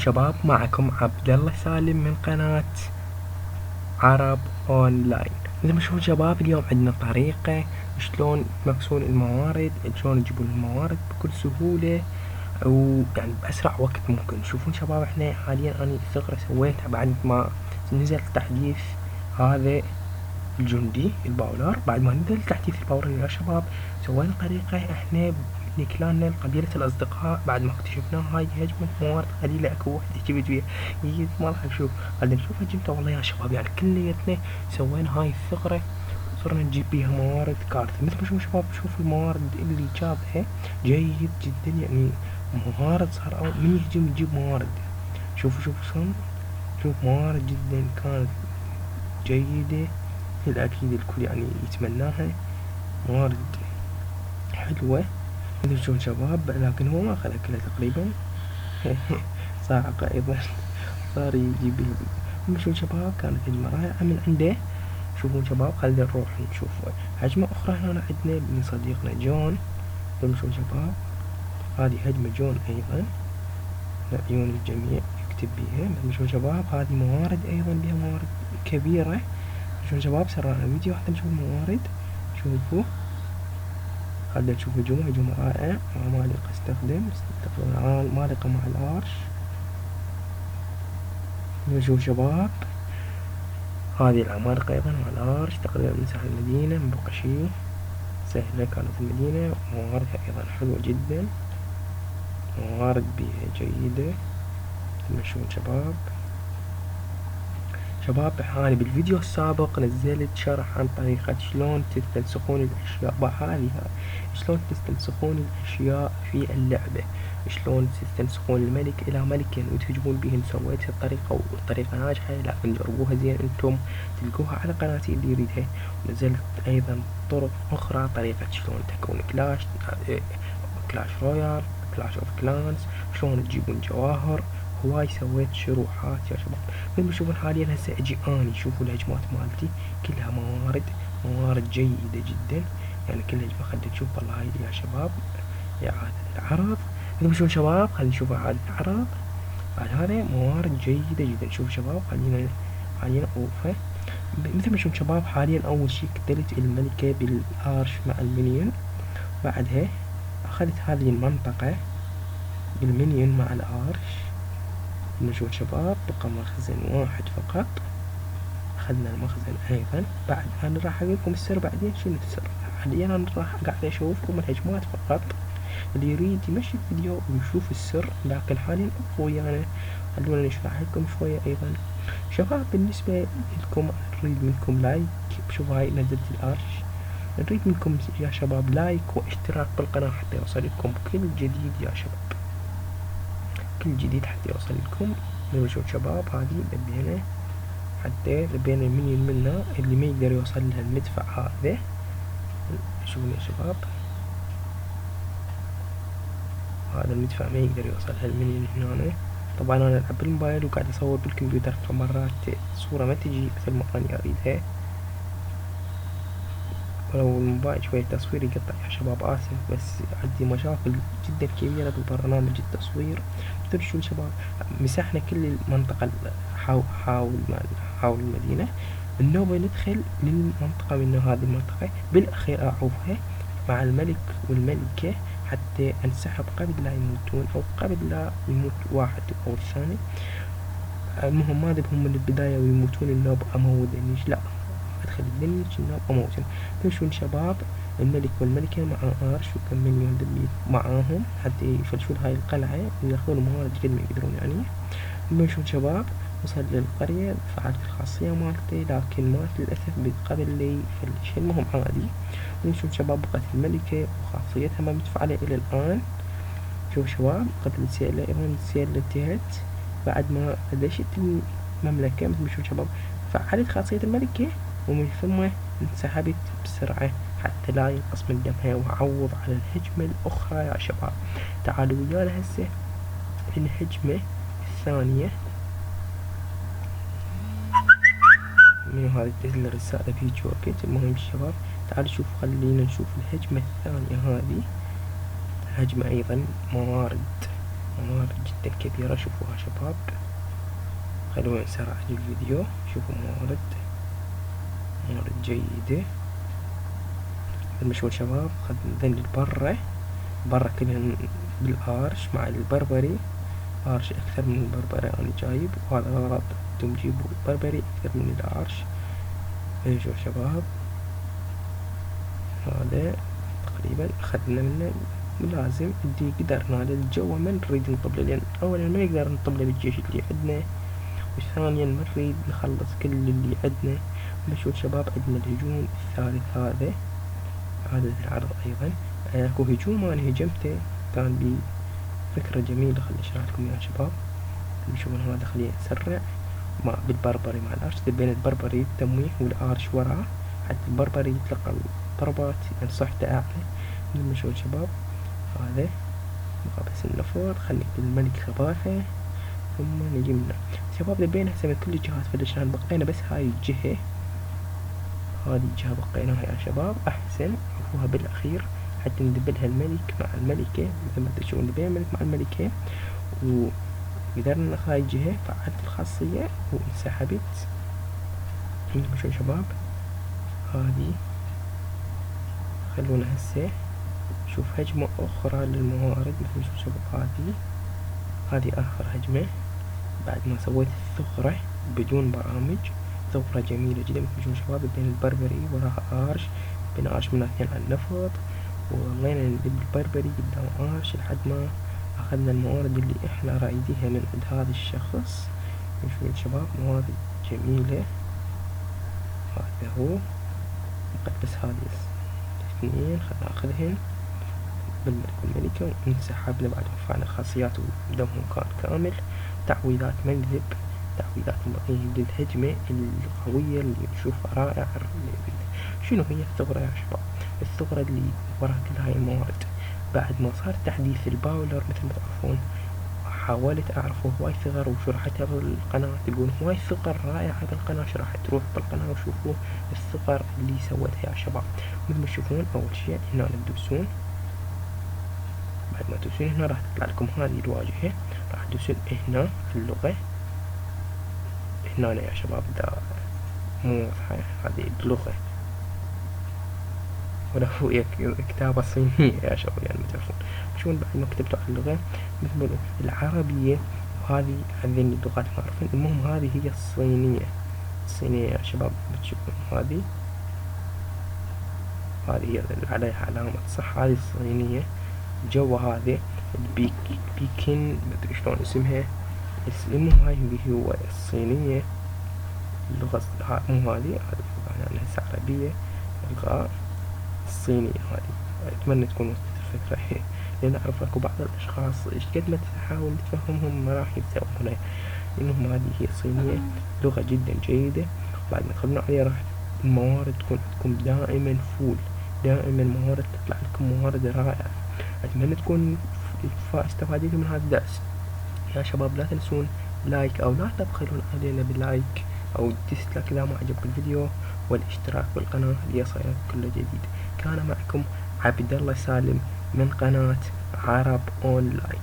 شباب، معكم عبد الله سالم من قناة عرب اونلاين. مثل ما تشوفون شباب، اليوم عندنا طريقة شلون تمكسون الموارد، شلون تجيبون الموارد بكل سهولة ويعني بأسرع وقت ممكن. شوفون شباب، احنا حاليا اني ثغرة سويتها بعد ما نزل تحديث هذا الجندي الباولر. بعد ما نزل تحديث الباولر يا شباب، سوينا طريقة احنا نكلاننا قبيلة الأصدقاء بعد ما اكتشفنا هاي هجمة موارد قليلة. اكو واحد جبت وياه ما راح نشوف، خلينا نشوف هجمته. والله يا شباب يعني كليتنا سوينا هاي الثغرة، صرنا نجيب بيها موارد كارثة. مثل ما تشوفون شباب، شوفوا الموارد اللي جابها جيد جدا، يعني موارد صار من يهجم يجيب موارد. شوفوا شلون، شوف موارد جدا كانت جيدة، الأكيد الكل يعني يتمناها، موارد حلوة. مثل شلون شباب، لكن هو ما أخذها كلها تقريبا صاعقة أيضا صار يجيب. شلون شباب، كانت هجمة رائعة من عنده. شوفون شباب، خلينا نروح نشوف هجمة أخرى. هنا عندنا من صديقنا جون. شلون شباب، هذه هجمة جون أيضا لعيون الجميع يكتب بيها. شلون شباب، هذه موارد أيضا بها موارد كبيرة. شلون شباب، سرعنا فيديو حتى نشوف الموارد. شوفوا، خلينا نشوف هجوم رائع. عمالقة استخدم عمالقة مع العرش. نشوف شباب، هذه العمالقة أيضا مع العرش. تقريبا من سهل المدينة، من بقى شي سهلة كانت المدينة. مواردها أيضا حلوة جدا، موارد بيها جيدة. نشوف شباب، أنا بالفيديو السابق نزلت شرح عن طريقة شلون تستنسخون الأشياء. هذه شلون تستنسخون الأشياء في اللعبة، شلون تستنسخون الملك إلى ملكين وتهجمون بهن. سويت الطريقة والطريقة ناجحة، لكن جربوها زين انتم، تلقوها على قناتي اللي يريدها. ونزلت أيضا طرق أخرى، طريقة شلون تكون كلاش رويال، كلاش اوف كلانز، شلون تجيبون جواهر. هواي سويت شروحات يا شباب. مثل ما تشوفون حاليا هسه اجي اني، شوفوا الهجمات مالتي كلها موارد جيدة جدا، يعني كل هجمة. خلينا نشوف والله هاي يا شباب إعادة العرض. مثل ما تشوفون شباب، خلينا نشوف إعادة العرض. بعد هذا موارد جيدة جدا. شوف شباب، خلينا اوفه. مثل ما تشوفون شباب، حاليا اول شي قتلت الملكة بالارش مع المنيون. بعدها اخذت هذه المنطقة بالمنيون مع الارش. نشوف شباب، بقى مخزن واحد فقط. اخذنا المخزن ايضا. بعد انا راح اقولكم السر بعدين شنو السر. حاليا انا راح قاعد اشوفكم الهجمات فقط، اللي يريد يمشي الفيديو ويشوف السر. لكن حاليا ابقوا ويانا، خلونا نشرح لكم شوية ايضا. شباب، بالنسبة لكم نريد منكم لايك. شوفوا هاي نزلت الارش. نريد منكم يا شباب لايك واشتراك بالقناة حتى يوصل لكم كل جديد يا شباب، كل جديد حتى يوصل لكم. نشوف شباب، هذه لبينا المنيون منها اللي ما يقدر يوصل لها المدفع هذا. شوفوا يا شباب، هذا المدفع ما يقدر يوصل لها المنيون هنا. طبعا انا العب بالموبايل وقاعد اصور بالكمبيوتر، فمرات الصورة ما تجي مثل ما انا اريدها، ولو الموبايل شوية تصوير يقطع يا شباب، اسف. بس عندي مشاكل جدا كبيرة بالبرنامج التصوير. شو شباب، مسحنا كل المنطقة حول المدينة. بالنوبة ندخل للمنطقة من هذه المنطقة، بالأخير أعوفها مع الملك والملكة حتى انسحب قبل لا يموتون، أو قبل لا يموت واحد أو الثاني. المهم ما ذبهم من البداية ويموتون النوب أموتنيش، لا أدخل الدنيا النوب أموتن. تمشون شباب، الملك والملكة مع آرش وكم مليون دبي معاهم حتى يفلشون هاي القلعة وياخذون موارد قد ما يقدرون يعني. نشوف شباب، وصل للقرية، فعلت الخاصية مالتي لكن مات للأسف قبل لي يفلش. المهم عادي. نشوف شباب، بقت الملكة وخاصيتها ما متفعلة إلى الآن. شوف شباب، قتل سيلة أيضا، سيلة انتهت بعد ما دشت المملكة. مثل ما تشوفون شباب، فعلت خاصية الملكة ومن ثم انسحبت بسرعة حتى لا ينقص من دمها، وعوض على الهجمة الأخرى يا شباب. تعالوا ويانا هسه الهجمة الثانية. من هذا تنزل الرسالة في وقت. المهم شباب، تعالوا شوف، خلينا نشوف الهجمة الثانية. هذه هجمة أيضا موارد موارد جدا كبيرة. شوفوها شباب، خلونا نسرع الفيديو. شوفوا موارد جيدة. المشهور شباب خذين برا كلهن بالارش مع البربري. ارش اكثر من البربري انا جايب، وهذا غلط، انتم جيبوا البربري اكثر من الارش. شوفوا شباب، هذا تقريبا اخذنا منه. لازم دي قدرنا للجو ما نريد نطبله، لان اولا ما نقدر نطبله بالجيش اللي عندنا، وثانيا ما نريد نخلص كل اللي عندنا. نشوف شباب عندنا الهجوم الثالث هذا عدد العرض ايضا. اكو هجوم انا هجمته كان بفكرة جميلة، خلي اشرح لكم اياها شباب. تشوفون هذا، خليه نسرع مع بالبربري مع الارش، بين البربري التمويه والارش وراه حتى البربري يتلقى الضربات يعني صحته اعلى. نشوف شباب هذا بس النفط، خلي الملك خباثة، ثم نجي منه شباب. دبينا هسه من كل الجهات فلشان بقينا بس هاي الجهة، هذه الجهة بقيناها يا شباب. احسن شوفوها بالاخير حتى ندبلها الملك مع الملكة، مثل ما تشوفون دبينا الملك مع الملكة وقدرنا ناخذ هاي الجهة. فعلت الخاصية وانسحبت. عندكم شو شباب هذه. خلونا هسه شوف هجمة اخرى للموارد. مثل شو شباب هذه اخر هجمة بعد ما سويت الثغرة بدون برامج. ثغرة جميلة جدا مثل شو شباب، بين البربري وراها ارش، بين ارش من اثنين على النفط، وظلينا ندب البربري قدام ارش لحد ما اخذنا الموارد اللي احنا رايديها من عند هذا الشخص. شوفوا شباب موارد جميلة. هذا هو بس هذه اثنين خلنا ناخذهن بالملك والملكة ونسحبنا بعد ما فعلنا خاصيات ودمهم كان كامل. تعويضات منذب، تعويضات للهجمة القوية اللي نشوفها رائع. شنو هي الثغرة يا شباب؟ الثغرة اللي وراها كل هاي الموارد. بعد ما صار تحديث الباولر مثل ما تعرفون، حاولت اعرف هواي ثغر وشرحتها بالقناة. تقول هواي ثغر رائعة بالقناة، شرحت، تروح بالقناة وشوفوا الثغر اللي سوتها يا شباب. مثل ما تشوفون اول شيء هنا تدوسون، بعد ما تدوسون هنا راح تطلع لكم هذه الواجهة، راح تدوسون هنا في اللغة. هنا يا شباب دا مو واضحة هذه اللغة، ولا هو كتابة صينية يا شباب يعني ما تعرفون. شلون بعد ما كتبتوا على اللغة مثل العربية، وهذه هذين اللغات ما عارفين. المهم هذه هي الصينية يا شباب. بتشوفون هذه هي عليها علامة صح، هذه الصينية. جوا هذه بيكن مدري شلون اسمها، المهم هاي اللي هو الصينية. اللغة مو هذه يعني هسه عربية، الغاء الصينية هذه. أتمنى تكون وصلت الفكرة لأن أعرف أكو بعض الأشخاص إيش قد ما تحاول تفهمهم ما راح يفهمونها. لأنهم هذه هي الصينية، لغة جدا جيدة. بعد ما تدخلون عليها راح الموارد تكون عندكم دائما فول، دائما موارد تطلع لكم موارد رائعة. أتمنى تكون استفادتوا من هذا الدرس يا شباب. لا تنسون لايك أو لا تبخلون علينا بلايك أو ديسلايك إذا ما عجبك الفيديو، والاشتراك بالقناة ليصلك كل جديد. كان معكم عبد الله سالم من قناة عرب أونلاين.